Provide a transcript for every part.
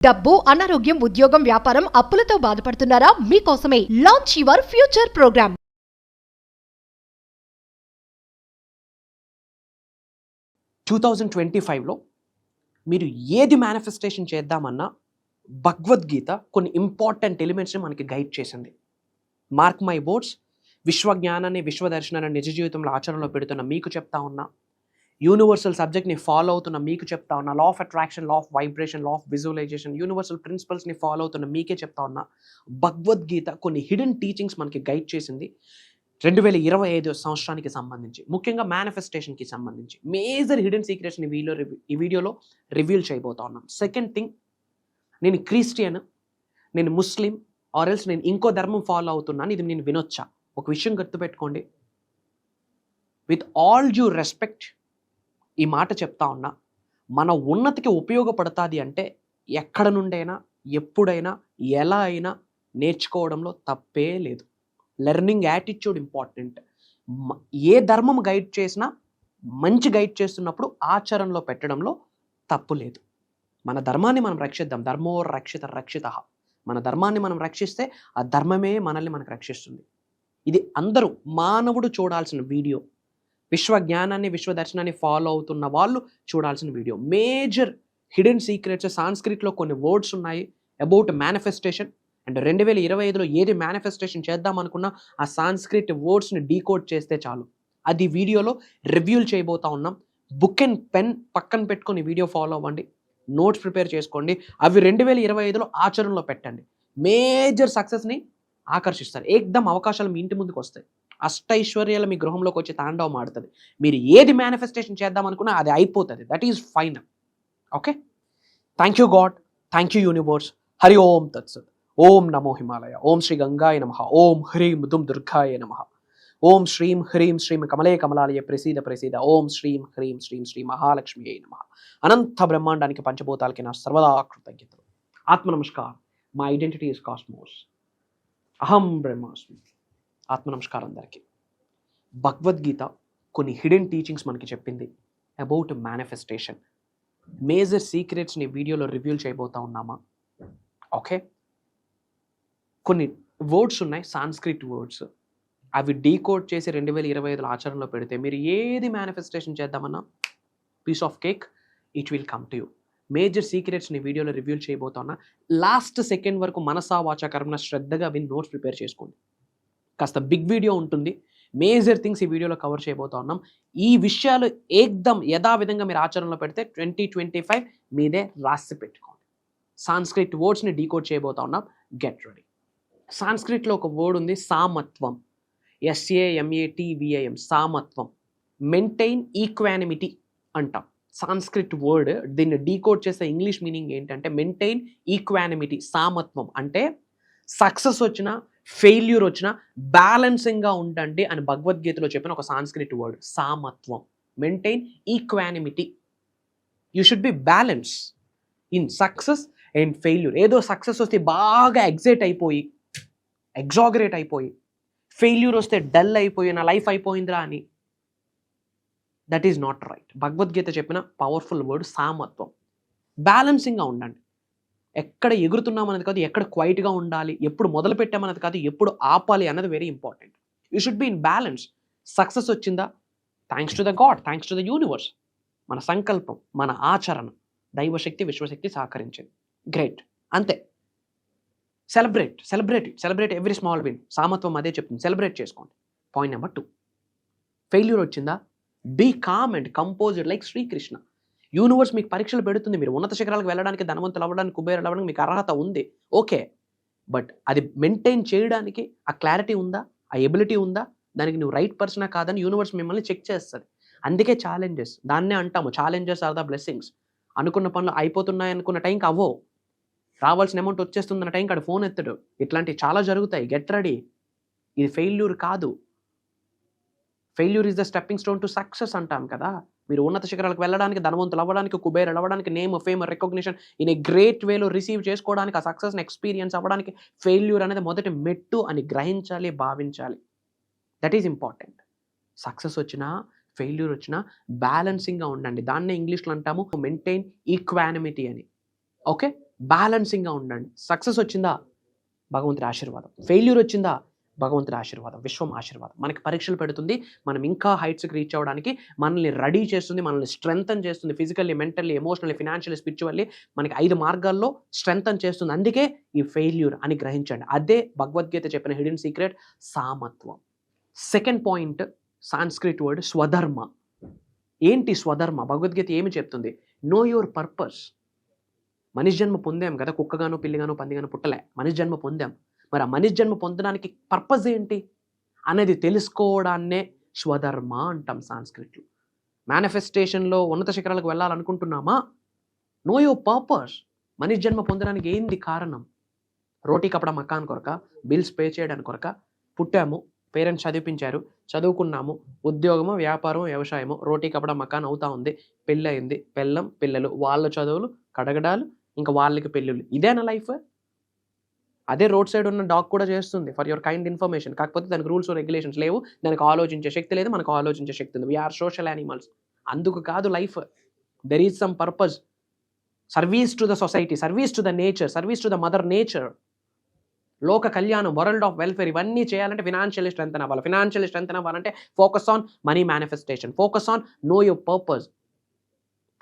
డబ్బు, అనారోగ్యం, ఉద్యోగం, వ్యాపారం, అప్పులతో బాధపడుతున్నారా? మీకోసమే లాంచ్ యువర్ ఫ్యూచర్ ప్రోగ్రామ్. 2025లో మీరు ఏది మేనిఫెస్టేషన్ చేద్దామన్నా భగవద్గీత కొన్ని ఇంపార్టెంట్ ఎలిమెంట్స్ని మనకి గైడ్ చేసింది. మార్క్ మై వర్డ్స్, విశ్వజ్ఞానాన్ని, విశ్వదర్శనాన్ని నిజ జీవితంలో ఆచరణలో పెడుతున్న మీకు చెప్తా ఉన్నా, యూనివర్సల్ సబ్జెక్ట్ని ఫాలో అవుతున్న మీకు చెప్తా ఉన్నా, law of attraction, law of vibration, law of visualisation, universal ప్రిన్సిపల్స్ని ఫాలో అవుతున్న మీకే చెప్తా ఉన్నా, భగవద్గీత కొన్ని హిడెన్ టీచింగ్స్ మనకి గైడ్ చేసింది 2025 సంవత్సరానికి సంబంధించి, ముఖ్యంగా మేనిఫెస్టేషన్కి సంబంధించి మేజర్ హిడెన్ సీక్రెట్స్ని ఈ వీడియోలో రివీల్ చేయబోతా ఉన్నాం. సెకండ్ థింగ్, నేను క్రిస్టియన్, నేను ముస్లిం, ఆర్ ఎల్స్ నేను ఇంకో ధర్మం ఫాలో అవుతున్నాను, ఇది నేను వినొచ్చా? ఒక విషయం గుర్తుపెట్టుకోండి, విత్ ఆల్ డ్యూ రెస్పెక్ట్ ఈ మాట చెప్తా ఉన్నా, మన ఉన్నతికి ఉపయోగపడుతుంది అంటే ఎక్కడ నుండైనా, ఎప్పుడైనా, ఎలా అయినా నేర్చుకోవడంలో తప్పే లేదు. Learning attitude important. ఏ ధర్మం గైడ్ చేసినా మంచి గైడ్ చేస్తున్నప్పుడు ఆచరణలో పెట్టడంలో తప్పు లేదు. మన ధర్మాన్ని మనం రక్షిద్దాం. ధర్మో రక్షిత రక్షిత. మన ధర్మాన్ని మనం రక్షిస్తే ఆ ధర్మమే మనల్ని మనకు రక్షిస్తుంది. ఇది అందరూ మానవుడు చూడాల్సిన వీడియో. విశ్వ జ్ఞానాన్ని, విశ్వదర్శనాన్ని ఫాలో అవుతున్న వాళ్ళు చూడాల్సిన వీడియో. మేజర్ హిడెన్ సీక్రెట్స్, సాంస్క్రిట్లో కొన్ని వర్డ్స్ ఉన్నాయి అబౌట్ మేనిఫెస్టేషన్. అండ్ 2025లో ఏది మేనిఫెస్టేషన్ చేద్దాం అనుకున్నా ఆ సాంస్క్రిట్ వర్డ్స్ని డీకోడ్ చేస్తే చాలు. అది వీడియోలో రివ్యూల్ చేయబోతా ఉన్నాం. బుక్ అండ్ పెన్ పక్కన పెట్టుకొని వీడియో ఫాలో అవ్వండి, నోట్స్ ప్రిపేర్ చేసుకోండి. అవి 2025లో ఆచరణలో పెట్టండి. మేజర్ సక్సెస్ని ఆకర్షిస్తారు. ఏకదం అవకాశాలు మీ ఇంటి ముందుకు వస్తాయి. అష్టైశ్వర్యాలు మీ గృహంలోకి వచ్చి తాండవం ఆడుతుంది. మీరు ఏది మేనిఫెస్టేషన్ చేద్దాం అనుకున్నా అది అయిపోతుంది. That is final. Okay, thank you God, thank you universe. హరి ఓం తత్సత్. ఓం నమో హిమాలయ. ఓం శ్రీ గంగాయ నమః. ఓం హ్రీం దుమ్ దుర్గాయ నమః. ఓం శ్రీం హ్రీం శ్రీం కమలే కమలాలయ ప్రసీద ప్రసీద. ఓం శ్రీం హ్రీం శ్రీం శ్రీ మహాలక్ష్మి నమః. అనంత బ్రహ్మాండానికి, పంచభూతాలకి నా సర్వదా కృతజ్ఞతలు. ఆత్మ నమస్కారం. మా ఐడెంటిటీ ఇస్ కాస్మోస్. అహం బ్రహ్మాస్మి. ఆత్మ నమస్కారం అందరికీ. భగవద్గీత కొన్ని హిడెన్ టీచింగ్స్ మనకి చెప్పింది అబౌట్ మేనిఫెస్టేషన్. మేజర్ సీక్రెట్స్ని వీడియోలో రివ్యూల్ చేయబోతా ఉన్నామా? ఓకే, కొన్ని వర్డ్స్ ఉన్నాయి, సాంస్క్రిట్ వర్డ్స్. అవి డీకోడ్ చేసి 2025లో ఆచరణలో పెడితే మీరు ఏది మేనిఫెస్టేషన్ చేద్దామన్నా piece of cake, it will come to you. Major సీక్రెట్స్ని వీడియోలో రివ్యూల్ చేయబోతా ఉన్నా. లాస్ట్ సెకండ్ వరకు మనసా వాచా కర్మణ శ్రద్ధగా విని నోట్స్ ప్రిపేర్ చేసుకోండి. కాస్త బిగ్ వీడియో ఉంటుంది. మేజర్ థింగ్స్ ఈ వీడియోలో కవర్ చేయబోతా ఉన్నాం. ఈ విషయాలు ఏకదం యథావిధంగా మీరు ఆచరణలో పెడితే 2025 మీదే రాసి పెట్టుకోండి. సాంస్క్రిట్ వర్డ్స్ని డీకోడ్ చేయబోతా ఉన్నాం. Get ready. సాంస్క్రిట్లో ఒక వర్డ్ ఉంది, సామత్వం. SAMATVIM, సామత్వం. మెయింటైన్ ఈక్వానిమిటీ అంటాం. సాంస్క్రిట్ వర్డ్, దీన్ని డీకోడ్ చేసే ఇంగ్లీష్ మీనింగ్ ఏంటంటే మెయింటైన్ ఈక్వానిమిటీ, సామత్వం. అంటే సక్సెస్ వచ్చినా ఫెయిల్యూర్ వచ్చినా బ్యాలెన్సింగ్గా ఉండండి అని భగవద్గీతలో చెప్పిన ఒక సాంస్క్రిట్ వర్డ్, సామత్వం. Maintain equanimity. You should be balance in success and failure. ఏదో సక్సెస్ వస్తే బాగా ఎగ్జాగరేట్ అయిపోయి, ఫెయిల్యూర్ వస్తే డల్ అయిపోయి నా లైఫ్ అయిపోయిందిరా అని, that is not right. Bhagavad Gita చెప్పిన పవర్ఫుల్ వర్డ్ సామత్వం. బ్యాలెన్సింగ్గా ఉండండి. ఎక్కడ ఎగురుతున్నాం అనేది కాదు, ఎక్కడ క్వైట్గా ఉండాలి, ఎప్పుడు మొదలు పెట్టామన్నది కాదు, ఎప్పుడు ఆపాలి అన్నది very important. You should be in balance. Success వచ్చిందా, thanks to the God, thanks to the universe. మన సంకల్పం, మన ఆచరణ, దైవశక్తి, విశ్వశక్తి సహకరించింది. గ్రేట్, అంతే. Celebrate every small win. సామత్వం అదే చెప్తుంది, సెలబ్రేట్ చేసుకోండి. పాయింట్ నెంబర్ 2, ఫెయిల్యూర్ వచ్చిందా, be calm and composed like Sri Krishna. Universe మీకు పరీక్షలు పెడుతుంది. మీరు ఉన్నత శిఖరాలకు వెళ్ళడానికి, ధనవంతులు అవ్వడానికి, కుబేరులు అవ్వడానికి మీకు అర్హత ఉంది, ఓకే. బట్ అది మెయింటైన్ చేయడానికి ఆ క్లారిటీ ఉందా, ఆ ఎబిలిటీ ఉందా, దానికి నువ్వు రైట్ పర్సనా కాదని యూనివర్స్ మిమ్మల్ని చెక్ చేస్తుంది. అందుకే ఛాలెంజెస్, దాన్నే అంటాము ఛాలెంజెస్ ఆర్ ద బ్లెస్సింగ్స్. అనుకున్న పనులు అయిపోతున్నాయి అనుకున్న టైంకి అవ్వో, రావాల్సిన అమౌంట్ వచ్చేస్తుందన్న టైంకి అక్కడ ఫోన్ ఎత్తడు. ఇట్లాంటివి చాలా జరుగుతాయి. Get ready. ఇది ఫెయిల్యూర్ కాదు. Failure is the stepping stone to success అంటాం కదా. మీరు ఉన్నత శిఖరాలకు వెళ్ళడానికి, ధనవంతులు అవ్వడానికి, కుబేరులు అవ్వడానికి, name, fame, recognition in a great వేలో రిసీవ్ చేసుకోవడానికి, ఆ సక్సెస్ని ఎక్స్పీరియన్స్ అవ్వడానికి ఫెయిల్యూర్ అనేది మొదటి మెట్టు అని గ్రహించాలి, భావించాలి. That is important. సక్సెస్ వచ్చినా ఫెయిల్యూర్ వచ్చినా బ్యాలెన్సింగ్గా ఉండండి. దాన్నే ఇంగ్లీష్లో అంటాము మెయింటైన్ ఈక్వానిమిటీ అని. ఓకే, బ్యాలెన్సింగ్గా ఉండండి. సక్సెస్ వచ్చిందా, భగవంతుడి ఆశీర్వాదం. ఫెయిల్యూర్ వచ్చిందా, భగవంతుడి ఆశీర్వాదం. విశ్వం ఆశీర్వాదం. మనకి పరీక్షలు పెడుతుంది, మనం ఇంకా హైట్స్కి రీచ్ అవ్వడానికి మనల్ని రెడీ చేస్తుంది, మనల్ని స్ట్రెంగ్తన్ చేస్తుంది. Physically, mentally, emotionally, financially, spiritually మనకి 5 మార్గాల్లో స్ట్రెంగ్తన్ చేస్తుంది. అందుకే ఈ ఫెయిల్యూర్ అని గ్రహించండి. అదే భగవద్గీత చెప్పిన హిడెన్ సీక్రెట్, సామత్వం. సెకండ్ పాయింట్, సాంస్క్రిట్ వర్డ్ స్వధర్మ. ఏంటి స్వధర్మ? భగవద్గీత ఏమి చెప్తుంది? Know your purpose. మనిషి జన్మ పొందాం కదా, కుక్కగానో పిల్లిగానో పందిగానో పుట్టలే, మనిషి జన్మ పొందాం. మరి ఆ మనిషి జన్మ పొందడానికి పర్పస్ ఏంటి అనేది తెలుసుకోవడాన్నే స్వధర్మ అంటాం సాంస్క్రిట్లో. మేనిఫెస్టేషన్లో ఉన్నత శిఖరాలకు వెళ్ళాలనుకుంటున్నామా? No your purpose. మనిషి జన్మ పొందడానికి ఏంది కారణం? రోటీ కపడా మకాన్ కొరక, బిల్స్ పే చేయడానికి కొరక పుట్టాము, పేరెంట్స్ చదివించారు, చదువుకున్నాము, ఉద్యోగము, వ్యాపారం, వ్యవసాయము, రోటీ కపడా మకాన్ అవుతా ఉంది, పెళ్ళి అయింది, పెళ్ళం, పిల్లలు, వాళ్ళ చదువులు, కడగడాలు, ఇంకా వాళ్ళకి పెళ్ళిళ్ళు. ఇదేనా లైఫ్? అదే రోడ్ సైడ్ ఉన్న డాగ్ కూడా చేస్తుంది, ఫర్ యువర్ కైండ్ ఇన్ఫర్మేషన్. కాకపోతే దానికి రూల్స్ రెగ్యులేషన్స్ లేవు, దానికి ఆలోచించే శక్తి లేదు, మనకు ఆలోచించే శక్తి ఉంది. We are social animals. అందుకు కాదు life. There is some purpose. Service to the society, service to the nature, service to the mother nature, లోక కళ్యాణం, వరల్డ్ ఆఫ్ వెల్ఫేర్, ఇవన్నీ చేయాలంటే ఫినాన్షియల్లీ స్ట్రెంగ్తన్ అవ్వాలి. ఫినాన్షియల్లీ స్ట్రెంగ్తన్ అవ్వాలంటే focus on money manifestation, focus on know your purpose.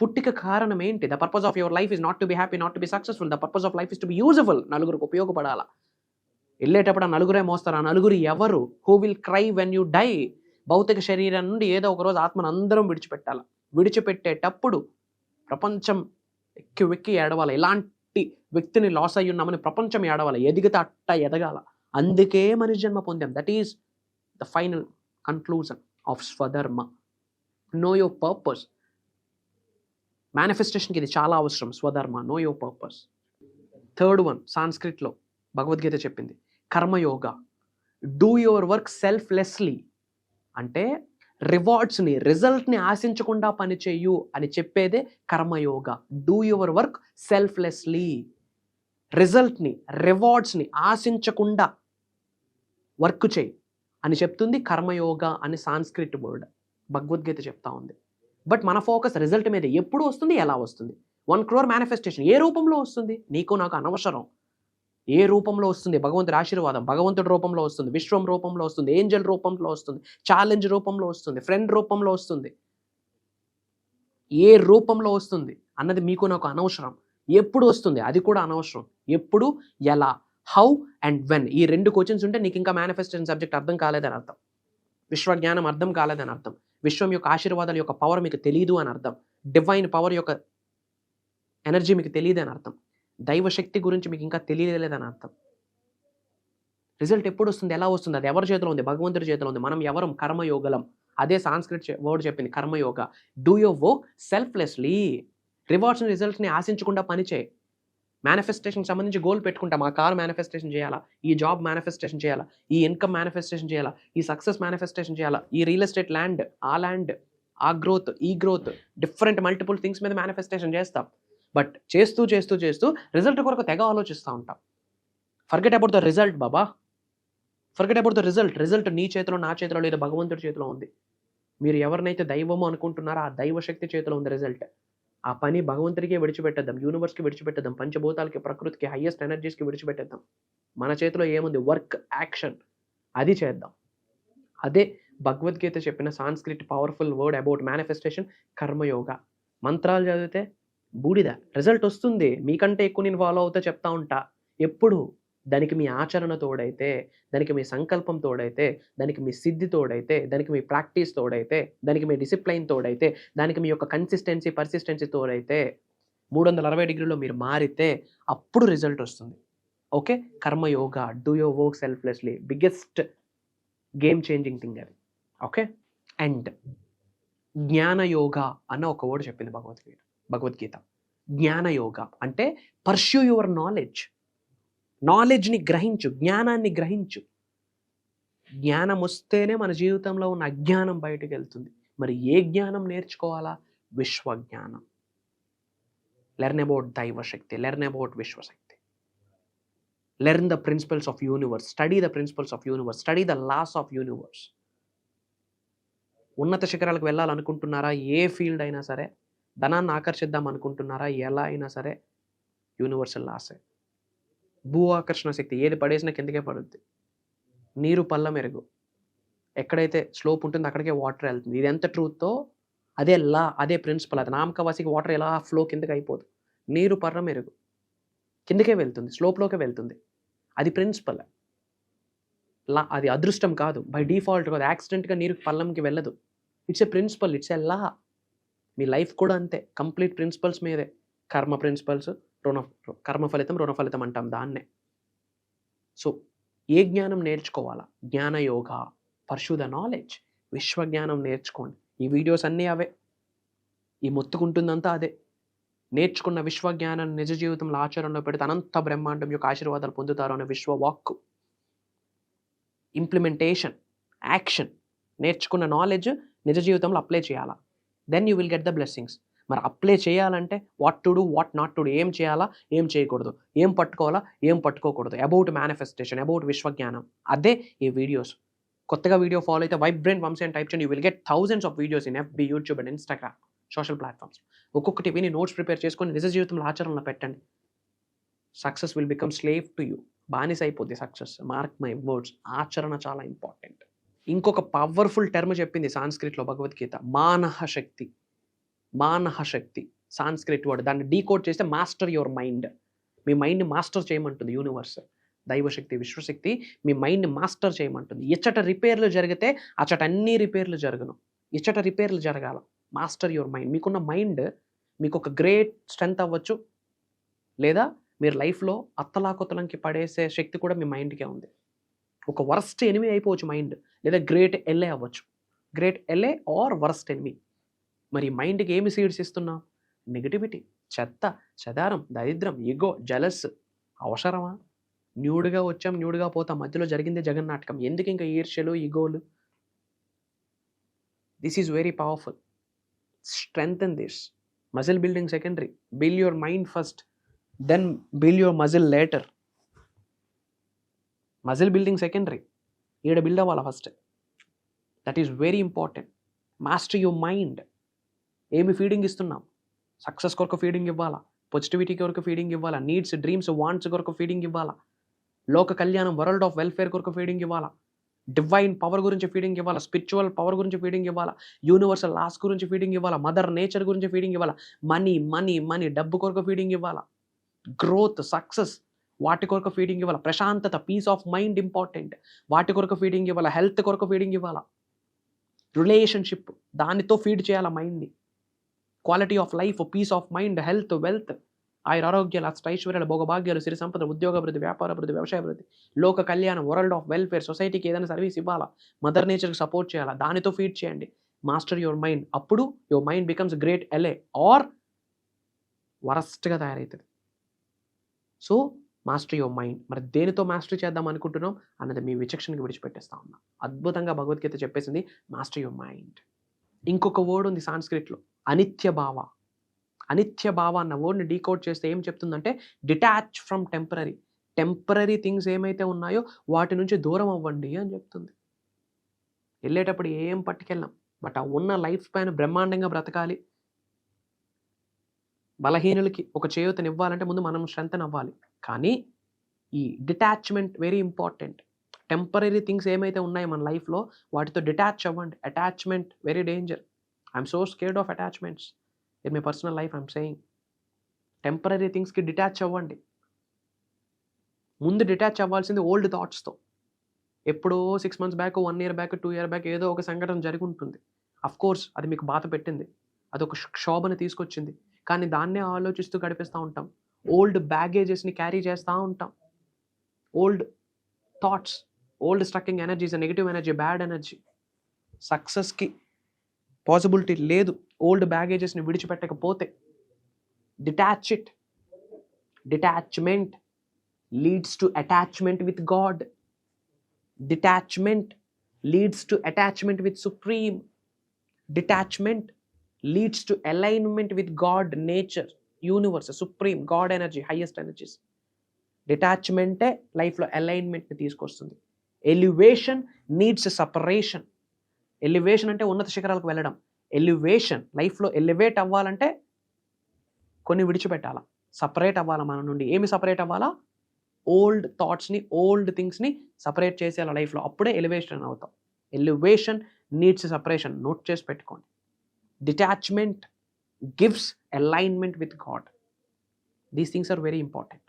పుట్టిక కారణం ఏంటి? The purpose of your life is not to be happy, not to be successful. The purpose of life is to be useful. నలుగురికి ఉపయోగపడాలా. వెళ్ళేటప్పుడు ఆ నలుగురే మోస్తారు. ఆ నలుగురు ఎవరు? Who will cry when you die. భౌతిక శరీరం నుండి ఏదో ఒక రోజు ఆత్మను అందరం విడిచిపెట్టాలి. విడిచిపెట్టేటప్పుడు ప్రపంచం ఎక్కి వెక్కి ఏడవాలి. ఇలాంటి వ్యక్తిని లాస్ అయ్యి ఉన్నామని ప్రపంచం ఏడవాలి. ఎదిగితే అట్ట ఎదగాల. అందుకే మనిషి జన్మ పొందాం. That is the final conclusion of స్వధర్మ. Know your purpose. మేనిఫెస్టేషన్కి ఇది చాలా అవసరం. స్వధర్మ, know your purpose. Third one, సాంస్క్రిట్లో భగవద్గీత చెప్పింది కర్మయోగ. Do your work selflessly. అంటే రివార్డ్స్ని, రిజల్ట్ని ఆశించకుండా పనిచేయు అని చెప్పేదే కర్మయోగ. Do your work selflessly. రిజల్ట్ని, రివార్డ్స్ని ఆశించకుండా వర్క్ చేయి అని చెప్తుంది కర్మయోగ అని సాంస్క్రిట్ వర్డ్. భగవద్గీత చెప్తా ఉంది. బట్ మన ఫోకస్ రిజల్ట్ మీద. ఎప్పుడు వస్తుంది, ఎలా వస్తుంది? 1 crore మేనిఫెస్టేషన్ ఏ రూపంలో వస్తుంది? నీకు నాకు అనవసరం. ఏ రూపంలో వస్తుంది? భగవంతుడి ఆశీర్వాదం భగవంతుడి రూపంలో వస్తుంది, విశ్వం రూపంలో వస్తుంది, ఏంజల్ రూపంలో వస్తుంది, ఛాలెంజ్ రూపంలో వస్తుంది, ఫ్రెండ్ రూపంలో వస్తుంది. ఏ రూపంలో వస్తుంది అన్నది మీకు నాకు అనవసరం. ఎప్పుడు వస్తుంది అది కూడా అనవసరం. ఎప్పుడు, ఎలా, హౌ అండ్ వెన్, ఈ 2 క్వశ్చన్స్ ఉంటే నీకు ఇంకా మేనిఫెస్టేషన్ సబ్జెక్ట్ అర్థం కాలేదని అర్థం. విశ్వజ్ఞానం అర్థం కాలేదని అర్థం. విశ్వం యొక్క ఆశీర్వాదాల యొక్క పవర్ మీకు తెలియదు అని అర్థం. డివైన్ పవర్ యొక్క ఎనర్జీ మీకు తెలియదు అని అర్థం. దైవశక్తి గురించి మీకు ఇంకా తెలియలేదని అర్థం. రిజల్ట్ ఎప్పుడు వస్తుంది, ఎలా వస్తుంది, అది ఎవరి చేతిలో ఉంది? భగవంతుడి చేతిలో ఉంది. మనం ఎవరం? కర్మయోగలం. అదే సాంస్క్రిట్ వర్డ్ చెప్పింది కర్మయోగ. Do your work selflessly. రివార్డ్స్ని, రిజల్ట్స్ని ఆశించకుండా పనిచేయి. మేనిఫెస్టేషన్కి సంబంధించి గోల్ పెట్టుకుంటాం. ఆ కార్ మేనిఫెస్టేషన్ చేయాలా, ఈ జాబ్ మేనిఫెస్టేషన్ చేయాలా, ఈ ఇన్కమ్ మేనిఫెస్టేషన్ చేయాలా, ఈ సక్సెస్ మేనిఫెస్టేషన్ చేయాలా, ఈ రియల్ ఎస్టేట్ ల్యాండ్, ఆ గ్రోత్, ఈ గ్రోత్, డిఫరెంట్ మల్టిపుల్ థింగ్స్ మీద మేనిఫెస్టేషన్ చేస్తాం. బట్ చేస్తూ చేస్తూ చేస్తూ రిజల్ట్ కొరకు తెగ ఆలోచిస్తూ ఉంటాం. Forget about the result Baba. Forget about the result. Result నీ చేతిలో, నా చేతిలో లేదు, భగవంతుడి చేతిలో ఉంది. మీరు ఎవరినైతే దైవము అనుకుంటున్నారో ఆ దైవశక్తి చేతిలో ఉంది రిజల్ట్. ఆ పని భగవంతుడికే విడిచిపెట్టేద్దాం, యూనివర్స్కి విడిచిపెట్టేద్దాం, పంచభూతాలకి, ప్రకృతికి, హయ్యెస్ట్ ఎనర్జీస్కి విడిచిపెట్టేద్దాం. మన చేతిలో ఏముంది? Work, action. అది చేద్దాం. అదే భగవద్గీత చెప్పిన Sanskrit powerful word about manifestation, karma yoga. మంత్రాలు చదివితే బూడిద, రిజల్ట్ వస్తుంది. మీకంటే ఎక్కువ నేను ఫాలో అవుతా చెప్తా ఉంటా. ఎప్పుడు? దానికి మీ ఆచరణ తోడైతే, దానికి మీ సంకల్పం తోడైతే, దానికి మీ సిద్ధి తోడైతే, దానికి మీ ప్రాక్టీస్ తోడైతే, దానికి మీ డిసిప్లైన్ తోడైతే, దానికి మీ యొక్క కన్సిస్టెన్సీ, పర్సిస్టెన్సీ తోడైతే, 360 డిగ్రీలో మీరు మారితే అప్పుడు రిజల్ట్ వస్తుంది. Okay, karma yoga, do your work selflessly, biggest game changing thing అది. ఓకే, అండ్ జ్ఞానయోగ అన్న ఒక వర్డ్ చెప్పింది భగవద్గీత. జ్ఞానయోగ అంటే పర్స్యూ యువర్ నాలెడ్జ్. నాలెడ్జ్ని గ్రహించు, జ్ఞానాన్ని గ్రహించు. జ్ఞానం వస్తేనే మన జీవితంలో ఉన్న అజ్ఞానం బయటకు వెళ్తుంది. మరి ఏ జ్ఞానం నేర్చుకోవాలా? విశ్వజ్ఞానం. లెర్న్ అబౌట్ దైవశక్తి, లెర్న్ అబౌట్ విశ్వశక్తి, learn the principles of universe, study the principles of universe, study the laws of universe. ఉన్నత శిఖరాలకు వెళ్ళాలనుకుంటున్నారా? ఏ ఫీల్డ్ అయినా సరే. ధనాన్ని ఆకర్షిద్దాం అనుకుంటున్నారా? ఎలా అయినా సరే. యూనివర్సల్ లాసే. భూ ఆకర్షణ శక్తి ఏది పడేసినా కిందకే పడుద్ది. నీరు పల్ల మెరుగు, ఎక్కడైతే స్లోప్ ఉంటుందో అక్కడికే వాటర్ వెళ్తుంది. ఇది ఎంత ట్రూత్తో అదే లా, అదే ప్రిన్సిపల్. అది నామకవాసికి వాటర్ ఎలా ఫ్లో కిందకి అయిపోదు. నీరు పర్ర మెరుగు కిందకే వెళ్తుంది, స్లోప్లోకే వెళ్తుంది. అది ప్రిన్సిపల్. లా, అది అదృష్టం కాదు, బై డిఫాల్ట్ కాదు, యాక్సిడెంట్గా నీరు పల్లంకి వెళ్ళదు. It's a principle, it's a law. మీ లైఫ్ కూడా అంతే, కంప్లీట్ ప్రిన్సిపల్స్ మీదే. కర్మ ప్రిన్సిపల్స్, కర్మ ఫలితం రుణ ఫలితం అంటాం దాన్నే. సో ఏ జ్ఞానం నేర్చుకోవాలా? జ్ఞానయోగ, పర్ష్యూ ద నాలెడ్జ్. విశ్వజ్ఞానం నేర్చుకోండి. ఈ వీడియోస్ అన్నీ అవే, ఈ మొత్తుకుంటుందంతా అదే. నేర్చుకున్న విశ్వజ్ఞానాన్ని నిజ జీవితంలో ఆచరణలో పెడితే అనంత బ్రహ్మాండం యొక్క ఆశీర్వాదాలు పొందుతారు అనే విశ్వవాక్కు. Implementation, action. నేర్చుకున్న నాలెడ్జ్ నిజ జీవితంలో అప్లై చేయాలా, then you will get the blessings. మరి అప్లై చేయాలంటే what to do, what not to do, ఏం చేయాలా, ఏం చేయకూడదు, ఏం పట్టుకోవాలా, ఏం పట్టుకోకూడదు, అబౌట్ మేనిఫెస్టేషన్, అబౌట్ విశ్వజ్ఞానం. అదే ఈ వీడియోస్. కొత్తగా వీడియో ఫాలో అయితే వైబ్రెంట్ వంశీ అని టైప్ చేయండి. You will get thousands of videos in FB, YouTube and Instagram, social platforms. ఒక్కొక్కటి విని నోట్స్ ప్రిపేర్ చేసుకొని నిజ జీవితంలో ఆచరణలో పెట్టండి. Success will become slave to you. బానిస అయిపోద్ది సక్సెస్. Mark my words. ఆచరణ చాలా ఇంపార్టెంట్. ఇంకొక పవర్ఫుల్ టర్మ్ చెప్పింది సాంస్క్రిట్లో భగవద్గీత, మానహ శక్తి. మానహ శక్తి సాంస్క్రిట్ వర్డ్. దాన్ని డీకోడ్ చేస్తే మాస్టర్ యువర్ మైండ్. మీ మైండ్ని మాస్టర్ చేయమంటుంది యూనివర్స్, దైవశక్తి, విశ్వశక్తి. మీ మైండ్ని మాస్టర్ చేయమంటుంది. ఇచ్చట రిపేర్లు జరిగితే అచ్చట అన్ని రిపేర్లు జరగను. ఇచ్చట రిపేర్లు జరగాల. Master your mind. మీకున్న మైండ్ మీకు ఒక గ్రేట్ స్ట్రెంగ్త్ అవ్వచ్చు, లేదా మీరు లైఫ్లో అత్తలాకొత్తలంకి పడేసే శక్తి కూడా మీ మైండ్కే ఉంది. ఒక వర్స్ట్ ఎనిమీ అయిపోవచ్చు మైండ్, లేదా గ్రేట్ ఎల్ఏ అవ్వచ్చు. Great LA or worst enemy. మరి మైండ్కి ఏమి సీడ్స్ ఇస్తున్నాం? నెగిటివిటీ, చెత్త, చెదారం, దరిద్రం, ఈగో, జలస్. అవసరమా? న్యూడ్గా వచ్చాం, న్యూడ్గా పోతాం. మధ్యలో జరిగిందే జగన్నాటకం. ఎందుకు ఇంకా ఈర్ష్యలు, ఈగోలు? This is very powerful. Strengthen this. Muscle building secondary. Build your mind first, then build your muscle later. Muscle building secondary, ఈడ బిల్డ్ అవ్వాలి first. That is very important. Master your mind. ఏమి ఫీడింగ్ ఇస్తున్నాం? Success కొరకు feeding ఇవ్వాలా, positivity కొరకు feeding ఇవ్వాలా, needs, dreams, wants కొరకు feeding ఇవ్వాలా, లోక కళ్యాణం, వరల్డ్ ఆఫ్ వెల్ఫేర్ కొరకు ఫీడింగ్ ఇవ్వాలా, డివైన్ పవర్ గురించి ఫీడింగ్ ఇవ్వాలా, స్పిరిచువల్ పవర్ గురించి ఫీడింగ్ ఇవ్వాలా, యూనివర్సల్ లాస్ గురించి ఫీడింగ్ ఇవ్వాలా, మదర్ నేచర్ గురించి ఫీడింగ్ ఇవ్వాలా, మనీ మనీ మనీ, డబ్బు కొరకు ఫీడింగ్ ఇవ్వాలా, గ్రోత్, సక్సెస్, వాటి కొరకు ఫీడింగ్ ఇవ్వాలా, ప్రశాంతత, పీస్ ఆఫ్ మైండ్ ఇంపార్టెంట్, వాటి కొరకు ఫీడింగ్ ఇవ్వాలా, హెల్త్ కొరకు ఫీడింగ్ ఇవ్వాలా, రిలేషన్షిప్, దానితో ఫీడ్ చేయాలా మైండ్ని, quality of life, peace of mind, health, wealth, ఆరోగ్యాలు, అష్టైశ్వర్యాలు, భోగభాగ్యాలు, సిరి సంపద, ఉద్యోగ అభివృద్ధి, వ్యాపార అభివృద్ధి, వ్యవసాయ అభివృద్ధి, లోక కళ్యాణం, వరల్డ్ ఆఫ్ వెల్ఫేర్, సొసైటీకి ఏదైనా సర్వీస్ ఇవ్వాలా, మదర్ నేచర్కి సపోర్ట్ చేయాలా, దానితో ఫీడ్ చేయండి. Master your mind. అప్పుడు your mind becomes great LA or వరస్ట్గా తయారవుతుంది. So master your mind. మరి దేనితో మాస్టర్ చేద్దాం అనుకుంటున్నాం అన్నది మీ విచక్షణకి విడిచిపెట్టేస్తా ఉన్నా. అద్భుతంగా భగవద్గీత చెప్పేసింది, మాస్టర్ యువర్ మైండ్. ఇంకొక వర్డ్ ఉంది సాంస్క్రిట్లో, అనిత్య భావ. అనిత్య భావ అన్న వర్డ్ని డీకోడ్ చేస్తే ఏం చెప్తుందంటే, detach from temporary. Temporary things ఏమైతే ఉన్నాయో వాటి నుంచి దూరం అవ్వండి అని చెప్తుంది. వెళ్ళేటప్పుడు ఏం పట్టుకెళ్ళాం, బట్ ఆ ఉన్న లైఫ్ స్పాన్ బ్రహ్మాండంగా బ్రతకాలి. బలహీనులకి ఒక చేయూతనివ్వాలంటే ముందు మనం స్ట్రెంగ్తన్ అవ్వాలి. కానీ ఈ detachment very important. Temporary things ఏమైతే ఉన్నాయో మన లైఫ్లో వాటితో డిటాచ్ అవ్వండి. Attachment very danger. I'm so scared of attachments in my personal life. I'm saying temporary థింగ్స్కి డిటాచ్ అవ్వండి. ముందు డిటాచ్ అవ్వాల్సింది ఓల్డ్ థాట్స్తో. ఎప్పుడో 6 months back, 1 year back, 2 year back ఏదో ఒక సంఘటన జరిగి ఉంటుంది. అఫ్కోర్స్ అది మీకు బాధ పెట్టింది, అదొక క్షోభను తీసుకొచ్చింది. కానీ దాన్నే ఆలోచిస్తూ గడిపిస్తూ ఉంటాం. ఓల్డ్ బ్యాగేజెస్ని క్యారీ చేస్తూ ఉంటాం. Old thoughts, old stucking energies, negative energy, bad energy. సక్సెస్కి పాసిబిలిటీ లేదు ఓల్డ్ బ్యాగేజెస్ని విడిచిపెట్టకపోతే. Detach it. Detachment leads to attachment with God. Detachment leads to attachment with Supreme. Detachment leads to alignment with God, nature, universe, Supreme, God energy, highest energies. Detachment life lo alignment ni తీసుకొస్తుంది. Elevation needs a separation. Elevation అంటే ఉన్నత శిఖరాలకు వెళ్ళడం. Elevation life లో elevate అవ్వాలంటే కొన్ని విడిచిపెట్టాలా. Separate అవ్వాలా మన నుండి. ఏమి సపరేట్ అవ్వాలా? ఓల్డ్ థాట్స్ని, ఓల్డ్ థింగ్స్ని సపరేట్ చేసేయాలి లైఫ్లో. అప్పుడే ఎలివేషన్ అవుతాం. Elevation needs separation. నోట్ చేసి పెట్టుకోండి. Detachment gives alignment with God. These things are very important.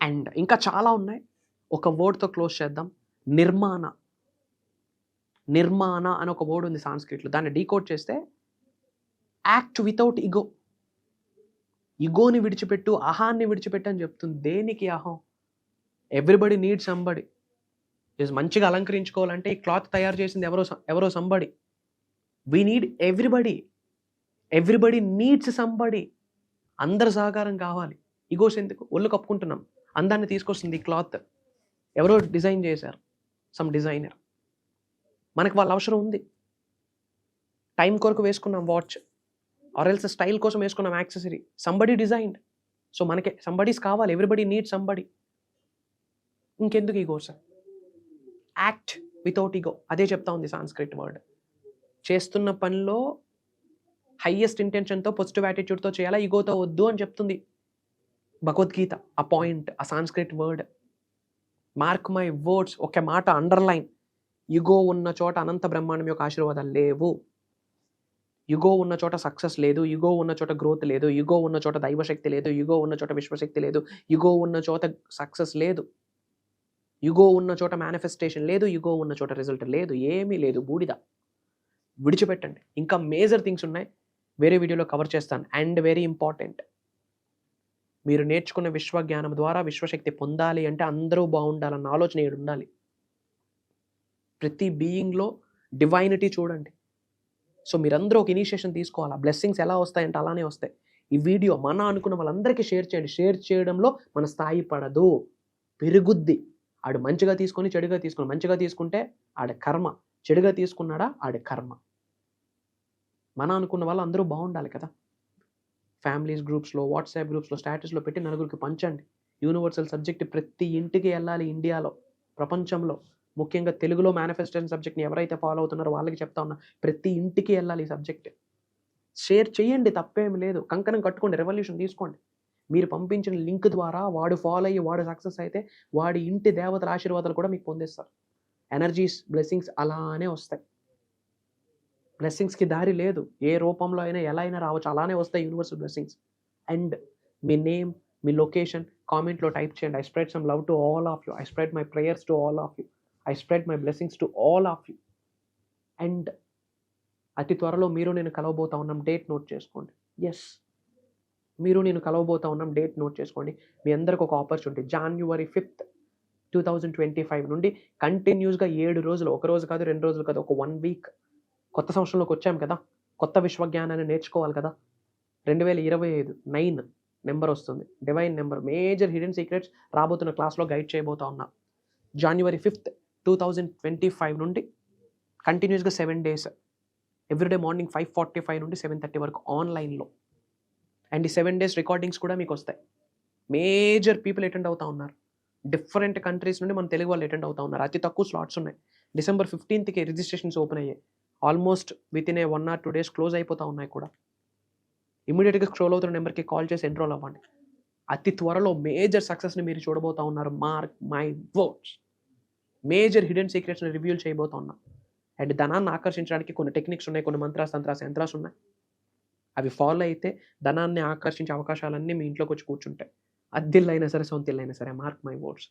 And ఇంకా చాలా ఉన్నాయి. ఒక వర్డ్తో క్లోజ్ చేద్దాం. నిర్మాణ. నిర్మాణ అని ఒక వర్డ్ ఉంది సాంస్క్రిట్లో. దాన్ని డీకోడ్ చేస్తే యాక్ట్ వితౌట్ ఇగో. ఇగోని విడిచిపెట్టు, అహాన్ని విడిచిపెట్టు అని చెప్తుంది. దేనికి అహం? Everybody need somebody. మంచిగా అలంకరించుకోవాలంటే ఈ క్లాత్ తయారు చేసింది ఎవరో somebody. We need everybody. Everybody needs somebody. అందరి సహకారం కావాలి. ఇగోస్ ఎందుకు? ఒళ్ళు కప్పుకుంటున్నాం. అందాన్ని తీసుకొస్తుంది ఈ క్లాత్. ఎవరో డిజైన్ చేశారు, సమ్ డిజైనర్. మనకు వాళ్ళ అవసరం ఉంది. టైం కొరకు వేసుకున్నాం వాచ్, ఆర్ ఎల్స్ స్టైల్ కోసం వేసుకున్నాం యాక్సెసరీ. Somebody designed. సో మనకి సంబడీస్ కావాలి. Everybody need somebody. ఇంకెందుకు ఈగోస్? Act without ego. అదే చెప్తా ఉంది సాంస్క్రిట్ వర్డ్. చేస్తున్న పనిలో హైయెస్ట్ ఇంటెన్షన్తో, పాజిటివ్ యాటిట్యూడ్తో చేయాలా, ఈగోతో వద్దు అని చెప్తుంది భగవద్గీత. ఆ పాయింట్, ఆ Sanskrit word. Mark my words. ఒక మాట అండర్లైన్. యుగో ఉన్న చోట అనంత బ్రహ్మాండం యొక్క ఆశీర్వాదాలు లేవు. యుగో ఉన్న చోట సక్సెస్ లేదు. యుగో ఉన్న చోట గ్రోత్ లేదు. యుగో ఉన్న చోట దైవశక్తి లేదు. యుగో ఉన్న చోట విశ్వశక్తి లేదు. యుగో ఉన్న చోట సక్సెస్ లేదు. యుగో ఉన్న చోట మేనిఫెస్టేషన్ లేదు. యుగో ఉన్న చోట రిజల్ట్ లేదు. ఏమీ లేదు, బూడిద. విడిచిపెట్టండి. ఇంకా మేజర్ థింగ్స్ ఉన్నాయి, వేరే వీడియోలో కవర్ చేస్తాను. అండ్ వెరీ ఇంపార్టెంట్, మీరు నేర్చుకున్న విశ్వజ్ఞానం ద్వారా విశ్వశక్తి పొందాలి అంటే అందరూ బాగుండాలన్న ఆలోచన ఏడు ఉండాలి. ప్రతి బీయింగ్లో డివైనిటీ చూడండి. సో మీరందరూ ఒక ఇనిషియేషన్ తీసుకోవాలి. బ్లెస్సింగ్స్ ఎలా వస్తాయంటే అలానే వస్తాయి. ఈ వీడియో మన అనుకున్న వాళ్ళందరికీ షేర్ చేయండి. షేర్ చేయడంలో మన స్థాయి పడదు, పెరుగుద్ది. ఆడు మంచిగా తీసుకొని చెడుగా తీసుకుని, మంచిగా తీసుకుంటే ఆడ కర్మ, చెడుగా తీసుకున్నాడా ఆడ కర్మ. మన అనుకున్న వాళ్ళు అందరూ బాగుండాలి కదా. ఫ్యామిలీస్ గ్రూప్స్లో, వాట్సాప్ గ్రూప్స్లో, స్టేటస్లో పెట్టి నలుగురికి పంచండి. యూనివర్సల్ సబ్జెక్ట్ ప్రతి ఇంటికి వెళ్ళాలి. ఇండియాలో, ప్రపంచంలో, ముఖ్యంగా తెలుగులో మేనిఫెస్టేషన్ సబ్జెక్ట్ని ఎవరైతే ఫాలో అవుతున్నారో వాళ్ళకి చెప్తా ఉన్నా, ప్రతి ఇంటికి వెళ్ళాలి ఈ సబ్జెక్ట్. షేర్ చేయండి, తప్పేమి లేదు. కంకణం కట్టుకోండి, రెవల్యూషన్ తీసుకోండి. మీరు పంపించిన లింక్ ద్వారా వాడు ఫాలో అయ్యి వాడు సక్సెస్ అయితే వాడి ఇంటి దేవతల ఆశీర్వాదాలు కూడా మీకు పొందేస్తారు. ఎనర్జీస్, బ్లెస్సింగ్స్ అలానే వస్తాయి. బ్లెస్సింగ్స్కి దారి లేదు. ఏ రూపంలో అయినా ఎలా అయినా రావచ్చు, అలానే వస్తాయి universal blessings. And me name, me location కామెంట్లో టైప్ చేయండి. I spread some love to all of you. I spread my prayers to all of you. I spread my blessings to all of you. And అతి త్వరలో మీరు నేను కలవబోతా ఉన్నాం. Date note చేసుకోండి. Yes, మీరు నేను కలవబోతా ఉన్నాం. డేట్ నోట్ చేసుకోండి. మీ అందరికి ఒక ఆపర్చునిటీ. January 5th, 2025 నుండి కంటిన్యూస్గా 7 రోజులు, ఒక రోజు కాదు, 2 రోజులు కాదు, ఒక 1 వీక్. కొత్త సంవత్సరంలోకి వచ్చాం కదా, కొత్త విశ్వజ్ఞానాన్ని నేర్చుకోవాలి కదా. 2025 9 నెంబర్ వస్తుంది, divine number. Major hidden secrets రాబోతున్న క్లాస్లో గైడ్ చేయబోతా ఉన్నా. January 5th, 2025 నుండి కంటిన్యూస్గా 7 days, ఎవ్రీడే మార్నింగ్ 5:45 నుండి 7:30 వరకు ఆన్లైన్లో. అండ్ ఈ 7 days రికార్డింగ్స్ కూడా మీకు వస్తాయి. మేజర్ పీపుల్ అటెండ్ అవుతా ఉన్నారు. డిఫరెంట్ కంట్రీస్ నుండి మన తెలుగు వాళ్ళు అటెండ్ అవుతా ఉన్నారు. అతి తక్కువ స్లాట్స్ ఉన్నాయి. December 15th రిజిస్ట్రేషన్స్ ఓపెన్ అయ్యాయి. Almost with in 1 or 2 days close అయిపోతూ ఉన్నాయి కూడా. ఇమీడియట్గా స్క్రోల్ అవుతున్న నెంబర్కి కాల్ చేసి ఎన్రోల్ అవ్వండి. అతి త్వరలో మేజర్ సక్సెస్ని మీరు చూడబోతా ఉన్నారు. Mark my words. Major hidden సీక్రెట్స్ని రివ్యూల్ చేయబోతా ఉన్నాం. అండ్ ధనాన్ని ఆకర్షించడానికి కొన్ని టెక్నిక్స్ ఉన్నాయి, కొన్ని మంత్రాస్, తంత్రాస్, యంత్రాస్ ఉన్నాయి. అవి ఫాలో అయితే ధనాన్ని ఆకర్షించే అవకాశాలన్నీ మీ ఇంట్లోకి వచ్చి కూర్చుంటాయి. అద్దిల్లైనా సరే, సొంతిల్లైనా సరే. Mark my words.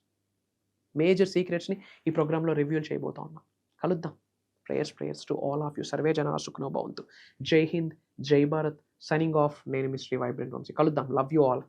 మేజర్ సీక్రెట్స్ని ఈ ప్రోగ్రాంలో రివ్యూల్ చేయబోతా ఉన్నాం. కలుద్దాం. Prayers to all of you. Survey జన సుఖనో భవంతు. జై హింద్, జై భారత్. Signing off. నేను మీ శ్రీ వైబ్రెంట్ వంశీ. కలుద్దాం. Love you all.